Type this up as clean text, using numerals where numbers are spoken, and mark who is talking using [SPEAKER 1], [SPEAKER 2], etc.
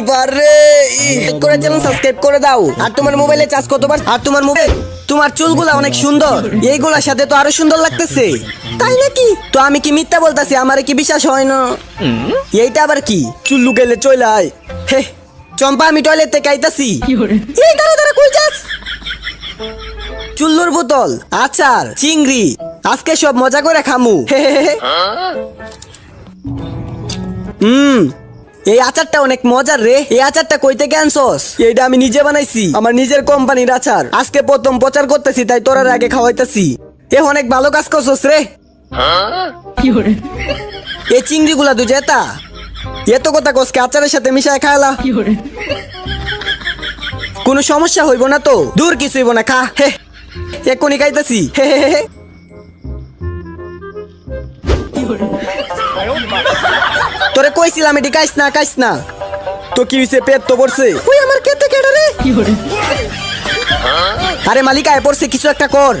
[SPEAKER 1] বারে লাইক করে channel subscribe করে দাও। আর তোমার মোবাইলে চার্জ কতবার? আর তোমার মোবাইল তোমার চুলগুলা অনেক সুন্দর, এইগুলার সাথে তো আরো সুন্দর লাগতেছে। তাই নাকি? তো আমি কি মিথ্যা বলতাছি? আমারে কি বিশ্বাস হয় না? এইটা আবার কি? চুল লুকাইলে চলে আয়। হে চম্পা, আমি টয়লেট থেকে আইতাছি। এই দাঁড়া দাঁড়া, কই যাস? চুল্লুর বোতল, আচার, চিংড়ি, আজকে সব মজা করে খামু। এই আচারটা অনেক মজার রে। এই আচারটা কই থেকে আনছস? এইটা আমি নিজে বানাইছি, আমার নিজের কোম্পানির আচার। আজকে প্রথম প্রচার করতেছি, তাই তোরার আগে খাওয়াইতাছি। এ অনেক ভালো কাজ করছস রে। এই চিংড়ি গুলা তুই জেতা এত কথা কসকে আচারের সাথে মিশায় খাইলা? কোনো সমস্যা হইব না তো? দূর কিছু হইব না, খা। হে এক্ষুনি খাইতেছি। হে হে হে। তোরে কইছিলাম এটি খাইস না, খাইস না। তো কি হইছে? পেট তো পড়ছে। ওই আমার কেটে কেটে রে। আরে মালিক আয় পড়ছে, কিছু একটা কর।